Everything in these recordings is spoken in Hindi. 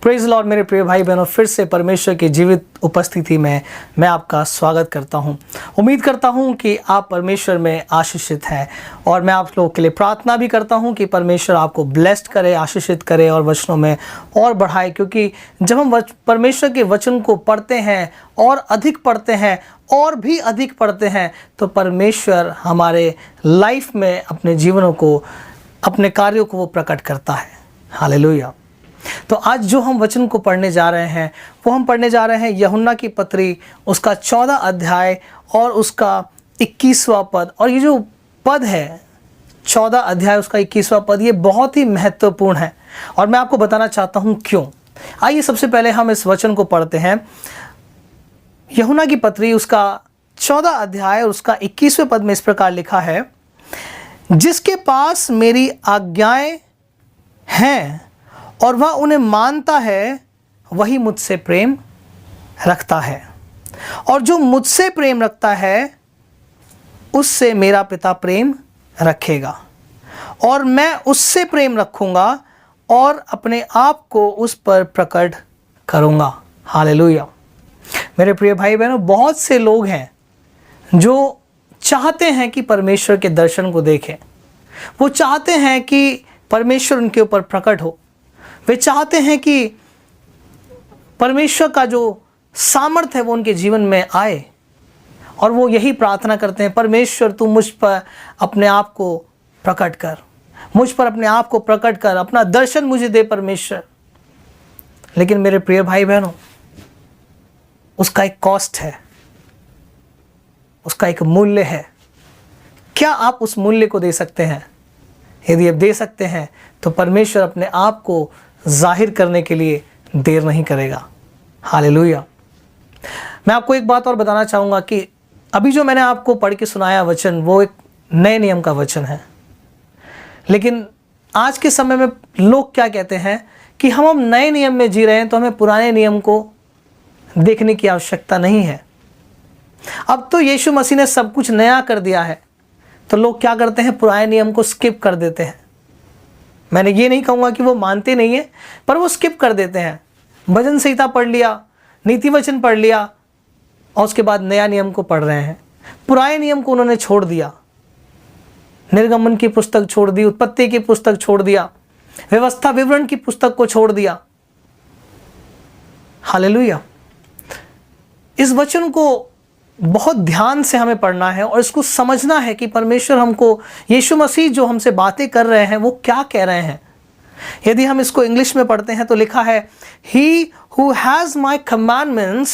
प्रेज़ लॉर्ड मेरे प्रिय भाई बहनों, फिर से परमेश्वर की जीवित उपस्थिति में मैं आपका स्वागत करता हूं। उम्मीद करता हूं कि आप परमेश्वर में आशीषित हैं और मैं आप लोगों के लिए प्रार्थना भी करता हूं कि परमेश्वर आपको ब्लेस्ड करे, आशीषित करे और वचनों में और बढ़ाए। क्योंकि जब हम परमेश्वर के वचन को पढ़ते हैं और अधिक पढ़ते हैं और भी अधिक पढ़ते हैं तो परमेश्वर हमारे लाइफ में अपने जीवनों को, अपने कार्यों को वो प्रकट करता है। हालेलुया। तो आज जो हम वचन को पढ़ने जा रहे हैं वो हम पढ़ने जा रहे हैं यूहन्ना की पत्री, उसका 14 अध्याय और उसका 21वां पद। और ये जो पद है 14 अध्याय उसका 21वां पद, ये बहुत ही महत्वपूर्ण है और मैं आपको बताना चाहता हूँ क्यों। आइए सबसे पहले हम इस वचन को पढ़ते हैं। यूहन्ना की पत्री उसका 14 अध्याय और उसका 21वें पद में इस प्रकार लिखा है, जिसके पास मेरी आज्ञाएं हैं और वह उन्हें मानता है वही मुझसे प्रेम रखता है, और जो मुझसे प्रेम रखता है उससे मेरा पिता प्रेम रखेगा और मैं उससे प्रेम रखूंगा और अपने आप को उस पर प्रकट करूंगा। हालेलुया। मेरे प्रिय भाई बहनों, बहुत से लोग हैं जो चाहते हैं कि परमेश्वर के दर्शन को देखें। वो चाहते हैं कि परमेश्वर उनके ऊपर प्रकट हो। वे चाहते हैं कि परमेश्वर का जो सामर्थ्य है वो उनके जीवन में आए और वो यही प्रार्थना करते हैं, परमेश्वर तू मुझ पर अपने आप को प्रकट कर, मुझ पर अपने आप को प्रकट कर, अपना दर्शन मुझे दे परमेश्वर। लेकिन मेरे प्रिय भाई बहनों, उसका एक कॉस्ट है, उसका एक मूल्य है। क्या आप उस मूल्य को दे सकते हैं? यदि आप दे सकते हैं तो परमेश्वर अपने आप को जाहिर करने के लिए देर नहीं करेगा। हालेलुया। मैं आपको एक बात और बताना चाहूँगा कि अभी जो मैंने आपको पढ़ के सुनाया वचन वो एक नए नियम का वचन है। लेकिन आज के समय में लोग क्या कहते हैं कि हम नए नियम में जी रहे हैं तो हमें पुराने नियम को देखने की आवश्यकता नहीं है। अब तो यीशु मसीह ने सब कुछ नया कर दिया है, तो लोग क्या करते हैं, पुराने नियम को स्किप कर देते हैं। मैंने ये नहीं कहूँगा कि वो मानते नहीं है, पर वो स्किप कर देते हैं। भजन संहिता पढ़ लिया, नीति वचन पढ़ लिया और उसके बाद नया नियम को पढ़ रहे हैं। पुराने नियम को उन्होंने छोड़ दिया, निर्गमन की पुस्तक छोड़ दी, उत्पत्ति की पुस्तक छोड़ दिया, व्यवस्था विवरण की पुस्तक को छोड़ दिया। हालेलुया। इस वचन को बहुत ध्यान से हमें पढ़ना है और इसको समझना है कि परमेश्वर हमको, यीशु मसीह जो हमसे बातें कर रहे हैं वो क्या कह रहे हैं। यदि हम इसको इंग्लिश में पढ़ते हैं तो लिखा है, He who has my commandments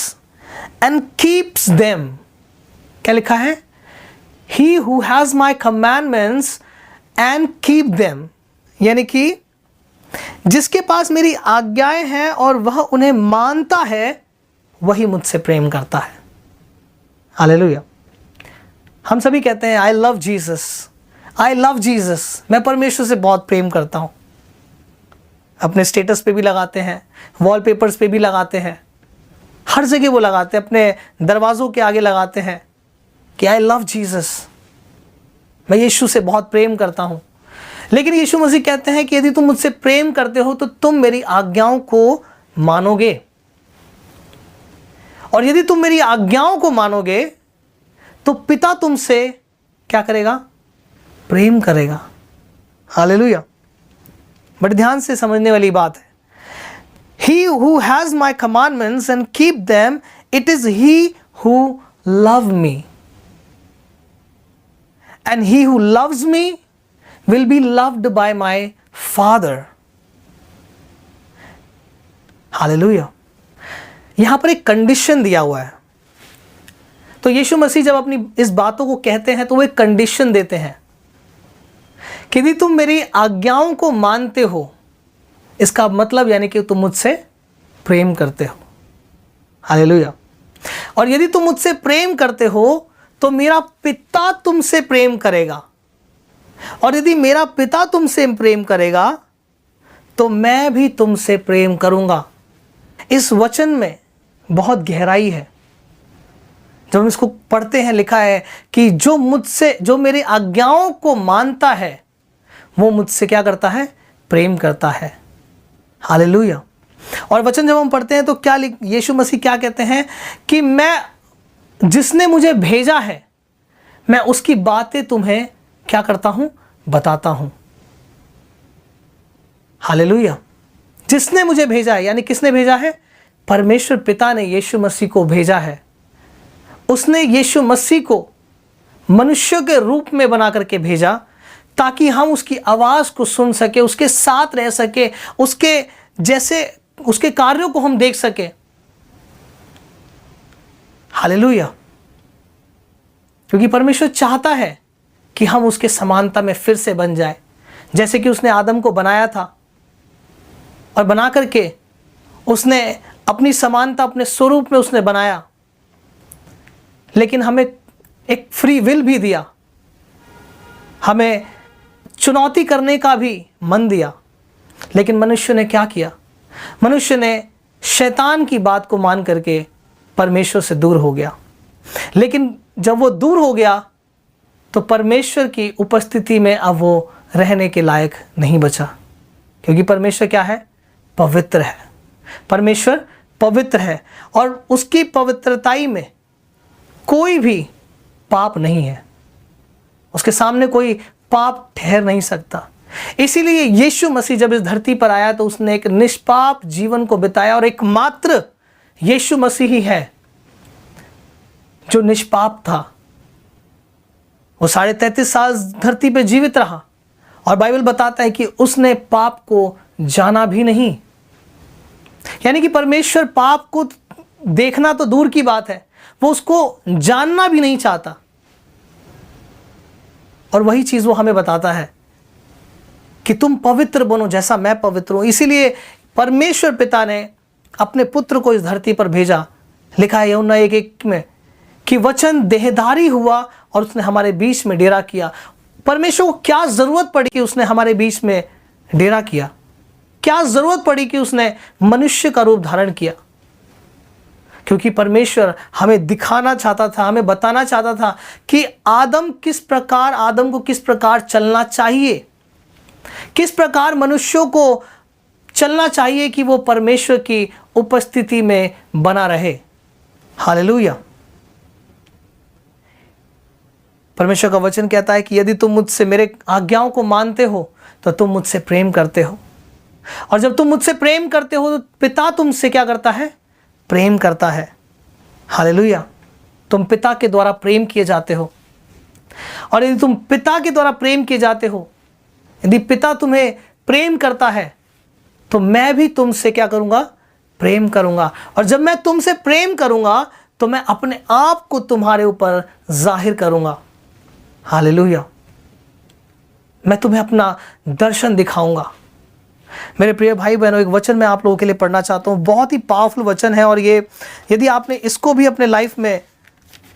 and keeps them। क्या लिखा है? He who has my commandments and keep them, यानी कि जिसके पास मेरी आज्ञाएं हैं और वह उन्हें मानता है वही मुझसे प्रेम करता है। हालेलुया। हम सभी कहते हैं I love Jesus, I love Jesus, मैं परमेश्वर से बहुत प्रेम करता हूँ। अपने स्टेटस पे भी लगाते हैं, वॉलपेपर्स पे भी लगाते हैं, हर जगह वो लगाते हैं, अपने दरवाज़ों के आगे लगाते हैं कि आई लव जीसस, मैं यीशु से बहुत प्रेम करता हूँ। लेकिन यीशु मसीह कहते हैं कि यदि तुम मुझसे प्रेम करते हो तो तुम मेरी आज्ञाओं को मानोगे, और यदि तुम मेरी आज्ञाओं को मानोगे तो पिता तुमसे क्या करेगा? प्रेम करेगा। हालेलुया। बड़े ध्यान से समझने वाली बात है। He who has my commandments and keep them, it is he who loves me, and he who loves me will be loved by my Father। Hallelujah. यहां पर एक कंडीशन दिया हुआ है। तो यीशु मसीह जब अपनी इस बातों को कहते हैं तो वो एक कंडीशन देते हैं कि यदि तुम मेरी आज्ञाओं को मानते हो, इसका मतलब यानी कि तुम मुझसे प्रेम करते हो। हालेलुया। और यदि तुम मुझसे प्रेम करते हो तो मेरा पिता तुमसे प्रेम करेगा, और यदि मेरा पिता तुमसे प्रेम करेगा तो मैं भी तुमसे प्रेम करूंगा। इस वचन में बहुत गहराई है। जब हम इसको पढ़ते हैं लिखा है कि जो मेरी आज्ञाओं को मानता है वो मुझसे क्या करता है? प्रेम करता है। हालेलुया। और वचन जब हम पढ़ते हैं तो क्या यीशु मसीह क्या कहते हैं कि मैं, जिसने मुझे भेजा है, मैं उसकी बातें तुम्हें क्या करता हूं, बताता हूं। हालेलुया। जिसने मुझे भेजा है, यानी किसने भेजा है? परमेश्वर पिता ने यीशु मसीह को भेजा है। उसने यीशु मसीह को मनुष्य के रूप में बना करके भेजा ताकि हम उसकी आवाज को सुन सके, उसके साथ रह सके, उसके जैसे उसके कार्यों को हम देख सके। हालेलुया। क्योंकि परमेश्वर चाहता है कि हम उसके समानता में फिर से बन जाए, जैसे कि उसने आदम को बनाया था और बना करके उसने अपनी समानता अपने स्वरूप में उसने बनाया, लेकिन हमें एक फ्री विल भी दिया, हमें चुनौती करने का भी मन दिया। लेकिन मनुष्य ने क्या किया? मनुष्य ने शैतान की बात को मान करके परमेश्वर से दूर हो गया। लेकिन जब वो दूर हो गया तो परमेश्वर की उपस्थिति में अब वो रहने के लायक नहीं बचा, क्योंकि परमेश्वर क्या है? पवित्र है। परमेश्वर पवित्र है और उसकी पवित्रताई में कोई भी पाप नहीं है, उसके सामने कोई पाप ठहर नहीं सकता। इसीलिए यीशु मसीह जब इस धरती पर आया तो उसने एक निष्पाप जीवन को बिताया, और एकमात्र यीशु मसीह ही है जो निष्पाप था। वो 33.5 साल धरती पे जीवित रहा और बाइबल बताता है कि उसने पाप को जाना भी नहीं। यानी कि परमेश्वर पाप को देखना तो दूर की बात है, वो उसको जानना भी नहीं चाहता। और वही चीज वो हमें बताता है कि तुम पवित्र बनो जैसा मैं पवित्र हूं। इसीलिए परमेश्वर पिता ने अपने पुत्र को इस धरती पर भेजा। लिखा है यूहन्ना 1:1 में कि वचन देहधारी हुआ और उसने हमारे बीच में डेरा किया। परमेश्वर को क्या जरूरत पड़ी कि उसने हमारे बीच में डेरा किया? क्या जरूरत पड़ी कि उसने मनुष्य का रूप धारण किया? क्योंकि परमेश्वर हमें दिखाना चाहता था, हमें बताना चाहता था कि आदम को किस प्रकार चलना चाहिए, किस प्रकार मनुष्यों को चलना चाहिए कि वो परमेश्वर की उपस्थिति में बना रहे। हालेलुया। परमेश्वर का वचन कहता है कि यदि तुम मुझसे मेरे आज्ञाओं को मानते हो तो तुम मुझसे प्रेम करते हो, और जब तुम मुझसे प्रेम करते हो तो पिता तुमसे क्या करता है? प्रेम करता है। हालेलुया। तुम पिता के द्वारा प्रेम किए जाते हो, और यदि तुम पिता के द्वारा प्रेम किए जाते हो, यदि पिता तुम्हें प्रेम करता है तो मैं भी तुमसे क्या करूंगा? प्रेम करूंगा। और जब मैं तुमसे प्रेम करूंगा तो मैं अपने आप को तुम्हारे ऊपर जाहिर करूंगा। हालेलुया। मैं तुम्हें अपना दर्शन दिखाऊंगा। मेरे प्रिय भाई बहनों, एक वचन मैं आप लोगों के लिए पढ़ना चाहता हूँ। बहुत ही पावरफुल वचन है, और ये यदि आपने इसको भी अपने लाइफ में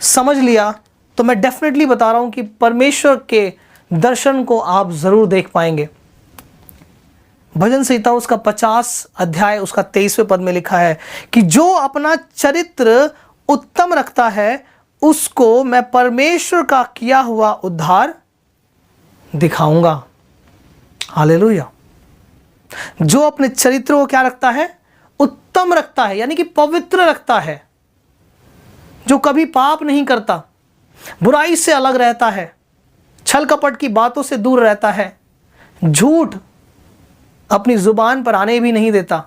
समझ लिया तो मैं डेफिनेटली बता रहा हूँ कि परमेश्वर के दर्शन को आप जरूर देख पाएंगे। भजन संहिता उसका 50 अध्याय उसका 23वें पद में लिखा है कि जो अपना चरित्र उत्तम रखता है उसको मैं परमेश्वर का किया हुआ उद्धार दिखाऊंगा। हालेलुया। जो अपने चरित्र को क्या रखता है? उत्तम रखता है, यानी कि पवित्र रखता है, जो कभी पाप नहीं करता, बुराई से अलग रहता है, छल कपट की बातों से दूर रहता है, झूठ अपनी जुबान पर आने भी नहीं देता,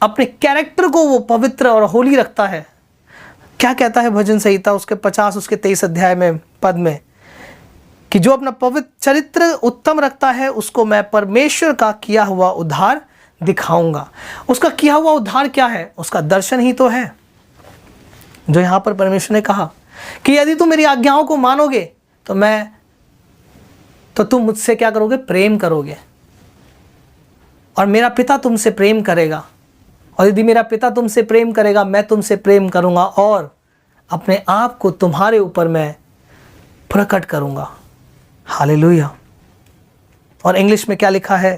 अपने कैरेक्टर को वो पवित्र और होली रखता है। क्या कहता है भजन संहिता उसके 50 उसके 23 अध्याय में पद में कि जो अपना पवित्र चरित्र उत्तम रखता है उसको मैं परमेश्वर का किया हुआ उद्धार दिखाऊंगा। उसका किया हुआ उद्धार क्या है? उसका दर्शन ही तो है, जो यहां पर परमेश्वर ने कहा कि यदि तुम मेरी आज्ञाओं को मानोगे तो तुम मुझसे क्या करोगे? प्रेम करोगे, और मेरा पिता तुमसे प्रेम करेगा, और यदि मेरा पिता तुमसे प्रेम करेगा मैं तुमसे प्रेम करूंगा और अपने आप को तुम्हारे ऊपर मैं प्रकट करूंगा। हालेलुया। और इंग्लिश में क्या लिखा है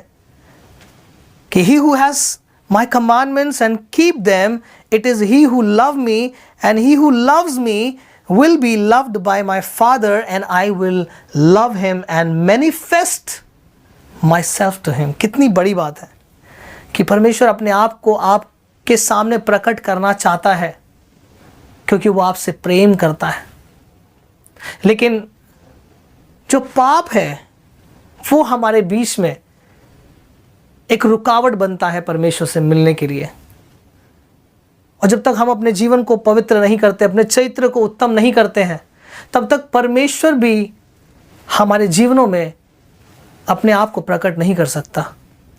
कि he who has my commandments and keep them, it is he who love me, and he who loves me will be loved by my Father, and I will love him and manifest myself to him। कितनी बड़ी बात है कि परमेश्वर अपने आप को आपके सामने प्रकट करना चाहता है, क्योंकि वो आपसे प्रेम करता है। लेकिन जो पाप है वो हमारे बीच में एक रुकावट बनता है परमेश्वर से मिलने के लिए। और जब तक हम अपने जीवन को पवित्र नहीं करते, अपने चरित्र को उत्तम नहीं करते हैं, तब तक परमेश्वर भी हमारे जीवनों में अपने आप को प्रकट नहीं कर सकता।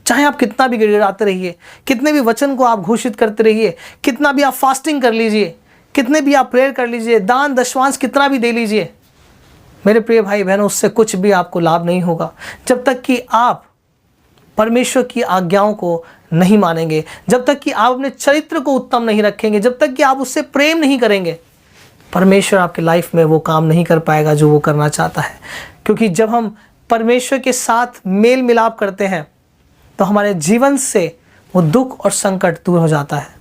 चाहे आप कितना भी गिड़गिड़ाते रहिए, कितने भी वचन को आप घोषित करते रहिए, कितना भी आप फास्टिंग कर लीजिए, कितने भी आप प्रेयर कर लीजिए, दान दशवांश कितना भी दे लीजिए, मेरे प्रिय भाई बहनों, उससे कुछ भी आपको लाभ नहीं होगा जब तक कि आप परमेश्वर की आज्ञाओं को नहीं मानेंगे, जब तक कि आप अपने चरित्र को उत्तम नहीं रखेंगे, जब तक कि आप उससे प्रेम नहीं करेंगे। परमेश्वर आपके लाइफ में वो काम नहीं कर पाएगा जो वो करना चाहता है। क्योंकि जब हम परमेश्वर के साथ मेल मिलाप करते हैं तो हमारे जीवन से वो दुख और संकट दूर हो जाता है।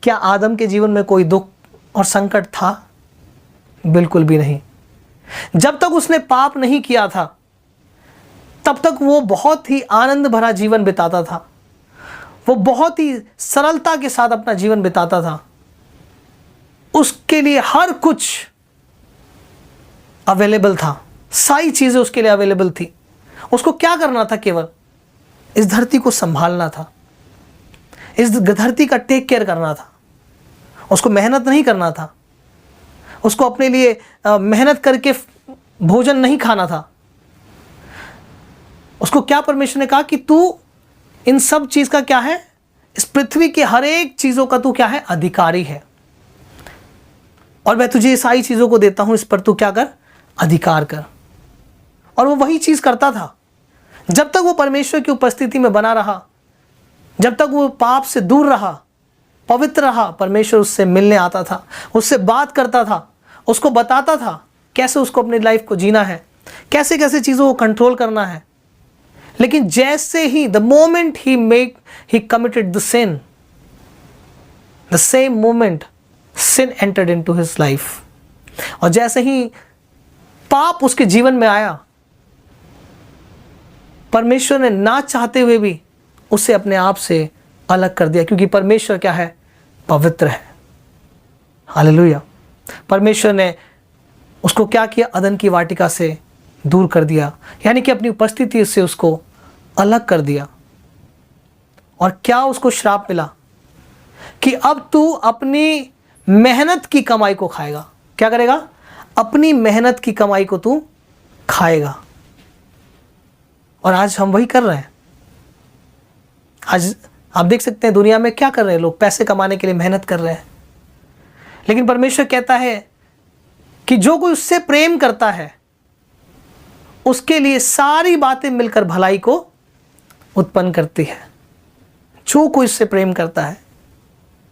क्या आदम के जीवन में कोई दुख और संकट था? बिल्कुल भी नहीं। जब तक उसने पाप नहीं किया था तब तक वो बहुत ही आनंद भरा जीवन बिताता था, वो बहुत ही सरलता के साथ अपना जीवन बिताता था। उसके लिए हर कुछ अवेलेबल था, सारी चीजें उसके लिए अवेलेबल थी। उसको क्या करना था? केवल इस धरती को संभालना था, इस धरती का टेक केयर करना था। उसको मेहनत नहीं करना था, उसको अपने लिए मेहनत करके भोजन नहीं खाना था। उसको क्या परमेश्वर ने कहा कि तू इन सब चीज का क्या है, इस पृथ्वी के हर एक चीजों का तू क्या है, अधिकारी है, और मैं तुझे सारी चीजों को देता हूं, इस पर तू क्या कर, अधिकार कर। और वो वही चीज करता था। जब तक वो परमेश्वर की उपस्थिति में बना रहा, जब तक वो पाप से दूर रहा, पवित्र रहा, परमेश्वर उससे मिलने आता था, उससे बात करता था, उसको बताता था कैसे उसको अपनी लाइफ को जीना है, कैसे कैसे चीजों को कंट्रोल करना है। लेकिन जैसे ही the moment he committed the sin, the same moment sin entered into his life। और जैसे ही पाप उसके जीवन में आया, परमेश्वर ने ना चाहते हुए भी उसे अपने आप से अलग कर दिया, क्योंकि परमेश्वर क्या है, पवित्र है। हालेलुया। परमेश्वर ने उसको क्या किया, अदन की वाटिका से दूर कर दिया, यानी कि अपनी उपस्थिति से उसको अलग कर दिया। और क्या उसको श्राप मिला कि अब तू अपनी मेहनत की कमाई को खाएगा। क्या करेगा? अपनी मेहनत की कमाई को तू खाएगा। और आज हम वही कर रहे हैं। आज आप देख सकते हैं दुनिया में क्या कर रहे हैं लोग, पैसे कमाने के लिए मेहनत कर रहे हैं। लेकिन परमेश्वर कहता है कि जो कोई उससे प्रेम करता है उसके लिए सारी बातें मिलकर भलाई को उत्पन्न करती है। जो कोई उससे प्रेम करता है।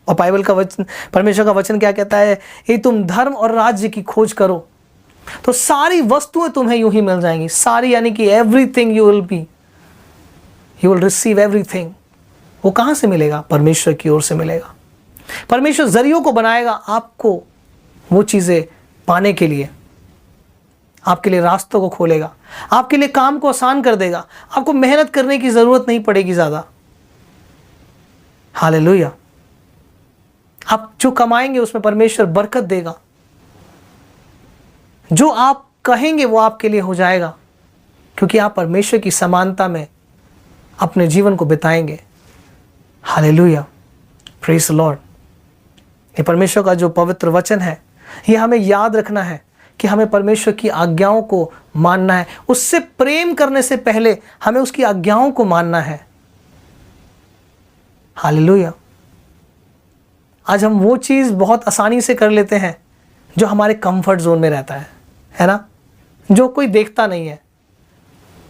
और बाइबल का वचन, परमेश्वर का वचन क्या कहता है, ये तुम धर्म और राज्य की खोज करो तो सारी वस्तुएं तुम्हें यूं ही मिल जाएंगी। सारी यानी कि everything you will receive everything. वो कहां से मिलेगा? परमेश्वर की ओर से मिलेगा। परमेश्वर जरियों को बनाएगा आपको वो चीजें पाने के लिए, आपके लिए रास्तों को खोलेगा, आपके लिए काम को आसान कर देगा। आपको मेहनत करने की जरूरत नहीं पड़ेगी ज्यादा। हालेलुया। आप जो कमाएंगे उसमें परमेश्वर बरकत देगा। जो आप कहेंगे वो आपके लिए हो जाएगा, क्योंकि आप परमेश्वर की समानता में अपने जीवन को बिताएंगे। Hallelujah, praise the Lord. ये परमेश्वर का जो पवित्र वचन है, ये हमें याद रखना है कि हमें परमेश्वर की आज्ञाओं को मानना है। उससे प्रेम करने से पहले हमें उसकी आज्ञाओं को मानना है। हालेलुया। आज हम वो चीज़ बहुत आसानी से कर लेते हैं जो हमारे कंफर्ट जोन में रहता है ना, जो कोई देखता नहीं है।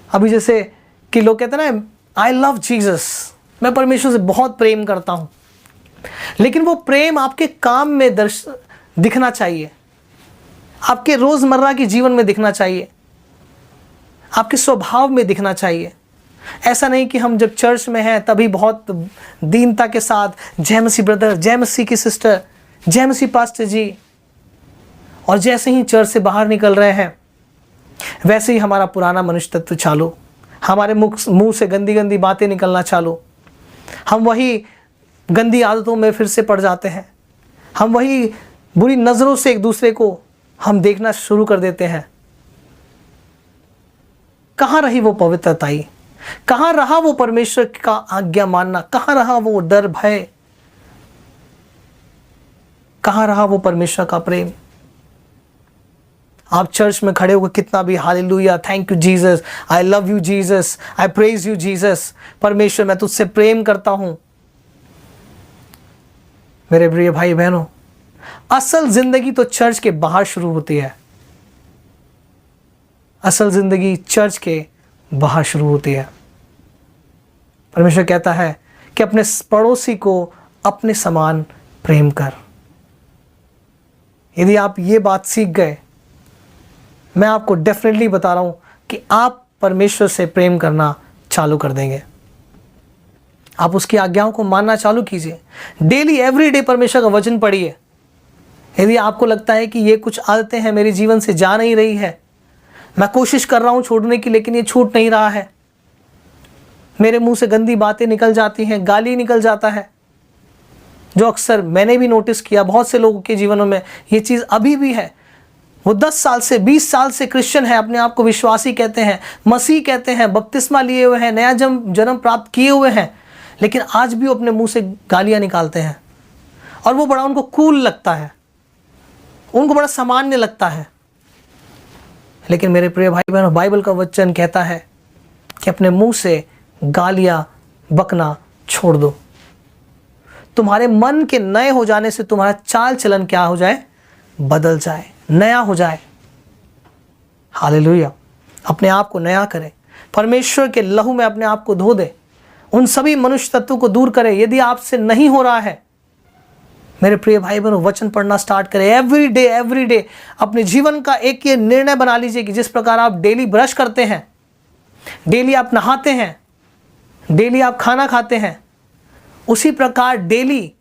अभी जैसे कि लोग कहते हैं ना, आई लव जीसस, मैं परमेश्वर से बहुत प्रेम करता हूँ। लेकिन वो प्रेम आपके काम में दिखना चाहिए, आपके रोज़मर्रा के जीवन में दिखना चाहिए, आपके स्वभाव में दिखना चाहिए। ऐसा नहीं कि हम जब चर्च में हैं तभी बहुत दीनता के साथ जय मसीह ब्रदर, जय मसीह की सिस्टर, जय मसीह पास्टर जी, और जैसे ही चर्च से बाहर निकल रहे हैं वैसे ही हमारा पुराना मनुष्य तत्व चालू, हमारे मुंह से गंदी गंदी बातें निकलना चालू। हम वही गंदी आदतों में फिर से पड़ जाते हैं, हम वही बुरी नज़रों से एक दूसरे को हम देखना शुरू कर देते हैं। कहाँ रही वो पवित्रताई, कहाँ रहा वो परमेश्वर का आज्ञा मानना, कहाँ रहा वो डर भय, कहाँ रहा वो परमेश्वर का प्रेम। आप चर्च में खड़े होकर कितना भी hallelujah, thank you Jesus, I love you Jesus, I praise you Jesus, परमेश्वर मैं तुझसे प्रेम करता हूं। मेरे प्रिय भाई बहनों, असल जिंदगी तो चर्च के बाहर शुरू होती है। असल जिंदगी चर्च के बाहर शुरू होती है। परमेश्वर कहता है कि अपने पड़ोसी को अपने समान प्रेम कर। यदि आप ये बात सीख गए, मैं आपको डेफिनेटली बता रहा हूं कि आप परमेश्वर से प्रेम करना चालू कर देंगे। आप उसकी आज्ञाओं को मानना चालू कीजिए। डेली एवरीडे परमेश्वर का वचन पढ़िए। यदि आपको लगता है कि ये कुछ आदतें हैं मेरे जीवन से जा नहीं रही है, मैं कोशिश कर रहा हूं छोड़ने की लेकिन ये छूट नहीं रहा है, मेरे मुंह से गंदी बातें निकल जाती हैं, गाली निकल जाता है, जो अक्सर मैंने भी नोटिस किया बहुत से लोगों के जीवनों में ये चीज़ अभी भी है। वो 10 साल से 20 साल से क्रिश्चियन है, अपने आप को विश्वासी कहते हैं, मसीह कहते हैं, बपतिस्मा लिए हुए हैं, नया जन्म प्राप्त किए हुए हैं, लेकिन आज भी वो अपने मुंह से गालियां निकालते हैं और वो बड़ा उनको कूल लगता है, उनको बड़ा सामान्य लगता है। लेकिन मेरे प्रिय भाई बहनों, बाइबल का वचन कहता है कि अपने मुंह से गालियां बकना छोड़ दो। तुम्हारे मन के नए हो जाने से तुम्हारा चाल चलन क्या हो जाए, बदल जाए, नया हो जाए। हालेलुया। अपने आप को नया करें, परमेश्वर के लहू में अपने आप को धो दे, उन सभी मनुष्य तत्वों को दूर करें। यदि आपसे नहीं हो रहा है, मेरे प्रिय भाई बहनों, वचन पढ़ना स्टार्ट करें। एवरी डे अपने जीवन का एक ये निर्णय बना लीजिए कि जिस प्रकार आप डेली ब्रश करते हैं, डेली आप नहाते हैं, डेली आप खाना खाते हैं, उसी प्रकार डेली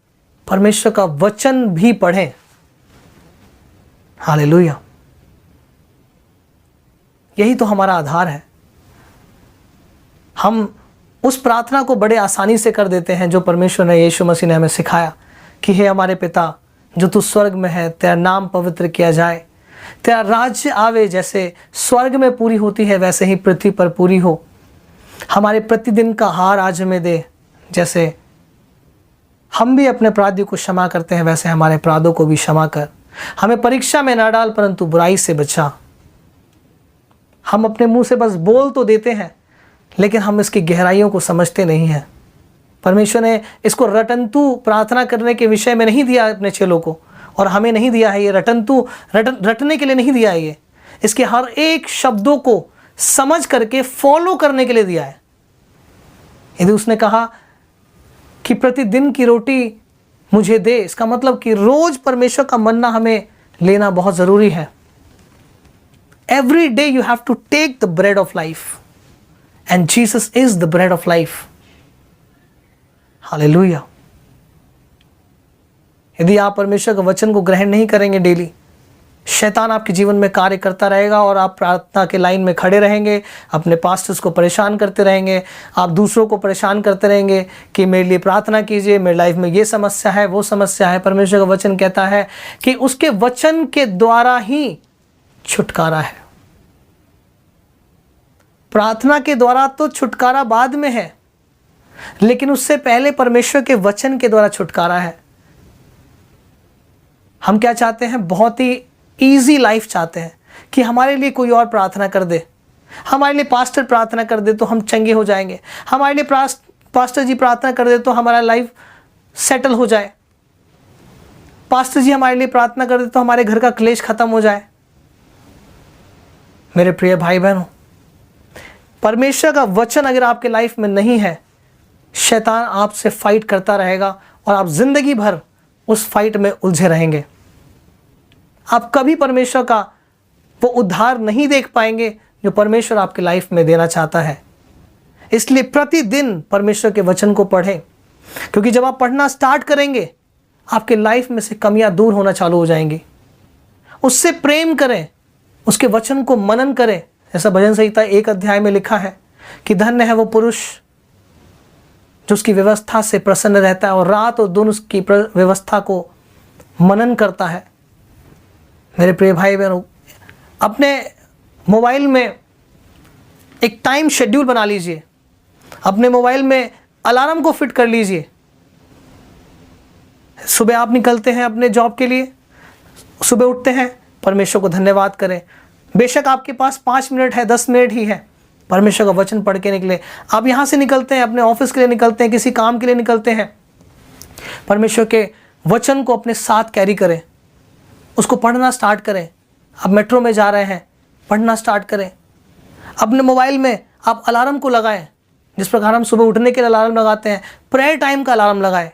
परमेश्वर का वचन भी पढ़ें। हालेलुया। यही तो हमारा आधार है। हम उस प्रार्थना को बड़े आसानी से कर देते हैं जो परमेश्वर ने, यीशु मसीह ने हमें सिखाया कि हे हमारे पिता जो तू स्वर्ग में है, तेरा नाम पवित्र किया जाए, तेरा राज्य आवे, जैसे स्वर्ग में पूरी होती है वैसे ही पृथ्वी पर पूरी हो। हमारे प्रतिदिन का आहार आज हमें दे, जैसे हम भी अपने अपराधियों को क्षमा करते हैं वैसे हमारे अपराधों को भी क्षमा कर। हमें परीक्षा में ना डाल परंतु बुराई से बचा। हम अपने मुंह से बस बोल तो देते हैं लेकिन हम इसकी गहराइयों को समझते नहीं हैं। परमेश्वर ने इसको रटंतु प्रार्थना करने के विषय में नहीं दिया अपने चेलों को, और हमें नहीं दिया है ये रटने के लिए नहीं दिया है ये, इसके हर एक शब्दों को समझ करके फॉलो करने के लिए दिया है। यदि उसने कहा कि प्रतिदिन की रोटी मुझे दे, इसका मतलब कि रोज परमेश्वर का मन्ना हमें लेना बहुत ज़रूरी है। Every day you have to take the bread of life and Jesus is the bread of life. Hallelujah. यदि आप परमेश्वर के वचन को ग्रहण नहीं करेंगे डेली, शैतान आपके जीवन में कार्य करता रहेगा और आप प्रार्थना के लाइन में खड़े रहेंगे, अपने पास्टर्स को परेशान करते रहेंगे, आप दूसरों को परेशान करते रहेंगे कि मेरे लिए प्रार्थना कीजिए, मेरी लाइफ में ये समस्या है, वो समस्या है। परमेश्वर का वचन कहता है कि उसके वचन के द्वारा ही छुटकारा है। प्रार्थना के द्वारा तो छुटकारा बाद में है, लेकिन उससे पहले परमेश्वर के वचन के द्वारा छुटकारा है। हम क्या चाहते हैं? बहुत ही ईजी लाइफ चाहते हैं कि हमारे लिए कोई और प्रार्थना कर दे, हमारे लिए पास्टर प्रार्थना कर दे तो हम चंगे हो जाएंगे, हमारे लिए पास्टर जी प्रार्थना कर दे तो हमारा लाइफ सेटल हो जाए, पास्टर जी हमारे लिए प्रार्थना कर दे तो हमारे घर का क्लेश खत्म हो जाए। मेरे प्रिय भाई बहनों, परमेश्वर का वचन अगर आपके लाइफ में नहीं है, शैतान आपसे फाइट करता रहेगा और आप जिंदगी भर उस फाइट में उलझे रहेंगे। आप कभी परमेश्वर का वो उद्धार नहीं देख पाएंगे जो परमेश्वर आपके लाइफ में देना चाहता है। इसलिए प्रतिदिन परमेश्वर के वचन को पढ़ें, क्योंकि जब आप पढ़ना स्टार्ट करेंगे आपके लाइफ में से कमियां दूर होना चालू हो जाएंगी। उससे प्रेम करें, उसके वचन को मनन करें। ऐसा भजन संहिता 1 अध्याय में लिखा है कि धन्य है वो पुरुष जो उसकी व्यवस्था से प्रसन्न रहता है और रात और दिन उसकी व्यवस्था को मनन करता है। मेरे प्रिय भाई बहनों, अपने मोबाइल में एक टाइम शेड्यूल बना लीजिए, अपने मोबाइल में अलार्म को फिट कर लीजिए। सुबह आप निकलते हैं अपने जॉब के लिए, सुबह उठते हैं, परमेश्वर को धन्यवाद करें। बेशक आपके पास 5 मिनट है, 10 मिनट ही है, परमेश्वर का वचन पढ़ के निकले। आप यहाँ से निकलते हैं, अपने ऑफिस के लिए निकलते हैं, किसी काम के लिए निकलते हैं, परमेश्वर के वचन को अपने साथ कैरी करें, उसको पढ़ना स्टार्ट करें। आप मेट्रो में जा रहे हैं, पढ़ना स्टार्ट करें। अपने मोबाइल में आप अलार्म को लगाएं, जिस प्रकार हम सुबह उठने के लिए अलार्म लगाते हैं, प्रेयर टाइम का अलार्म लगाएं।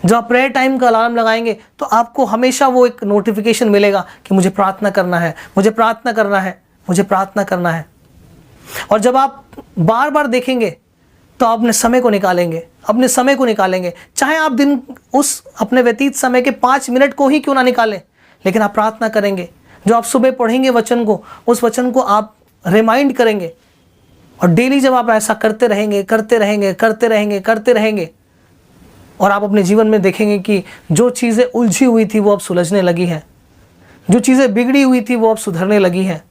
जब आप प्रेयर टाइम का अलार्म लगाएंगे तो आपको हमेशा वो एक नोटिफिकेशन मिलेगा कि मुझे प्रार्थना करना है, मुझे प्रार्थना करना है, मुझे प्रार्थना करना है। और जब आप बार बार देखेंगे तो आप अपने समय को निकालेंगे, अपने समय को निकालेंगे। चाहे आप दिन उस अपने व्यतीत समय के 5 मिनट को ही क्यों ना निकालें, लेकिन आप प्रार्थना करेंगे। जो आप सुबह पढ़ेंगे वचन को, उस वचन को आप रिमाइंड करेंगे। और डेली जब आप ऐसा करते रहेंगे, करते रहेंगे, करते रहेंगे, करते रहेंगे, और आप अपने जीवन में देखेंगे कि जो चीज़ें उलझी हुई थी वो अब सुलझने लगी हैं, जो चीज़ें बिगड़ी हुई थी वो अब सुधरने लगी हैं।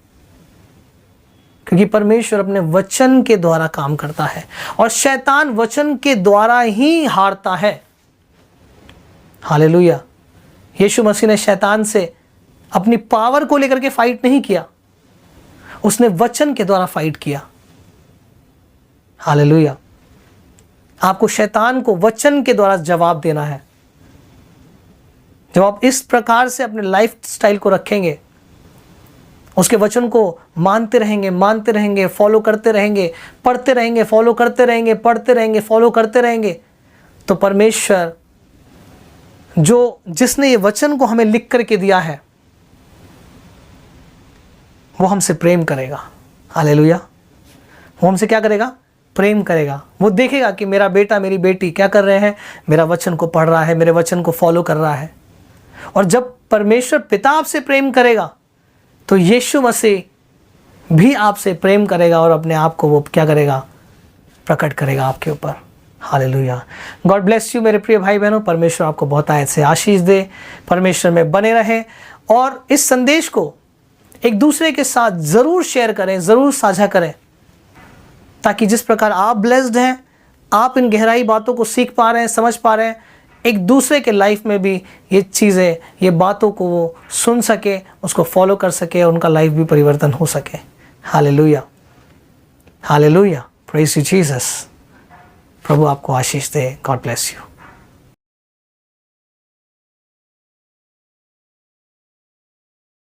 क्योंकि परमेश्वर अपने वचन के द्वारा काम करता है और शैतान वचन के द्वारा ही हारता है। हालेलुया। यीशु मसीह ने शैतान से अपनी पावर को लेकर के फाइट नहीं किया, उसने वचन के द्वारा फाइट किया। हालेलुया। आपको शैतान को वचन के द्वारा जवाब देना है। जब आप इस प्रकार से अपने लाइफ स्टाइल को रखेंगे, उसके वचन को मानते रहेंगे, फॉलो करते रहेंगे, पढ़ते रहेंगे, फॉलो करते रहेंगे, पढ़ते रहेंगे, फॉलो करते रहेंगे, तो परमेश्वर जिसने ये वचन को हमें लिख करके दिया है, वो हमसे प्रेम करेगा। हालेलुया। वो हमसे क्या करेगा? प्रेम करेगा। वो देखेगा कि मेरा बेटा, मेरी बेटी क्या कर रहे हैं, मेरा वचन को पढ़ रहा है, मेरे वचन को फॉलो कर रहा है। और जब परमेश्वर पिता आपसे प्रेम करेगा तो यीशु मसीह भी आपसे प्रेम करेगा और अपने आप को वो क्या करेगा? प्रकट करेगा आपके ऊपर। हालेलुया। गॉड ब्लेस यू मेरे प्रिय भाई बहनों। परमेश्वर आपको बहुत आयत से आशीष दे, परमेश्वर में बने रहें और इस संदेश को एक दूसरे के साथ ज़रूर शेयर करें, ज़रूर साझा करें, ताकि जिस प्रकार आप ब्लेस्ड हैं, आप इन गहराई बातों को सीख पा रहे हैं, समझ पा रहे हैं, एक दूसरे के लाइफ में भी ये चीज़ें, ये बातों को वो सुन सके, उसको फॉलो कर सके और उनका लाइफ भी परिवर्तन हो सके। Hallelujah, hallelujah. Praise you Jesus. प्रभु आपको आशीष दे। God bless you.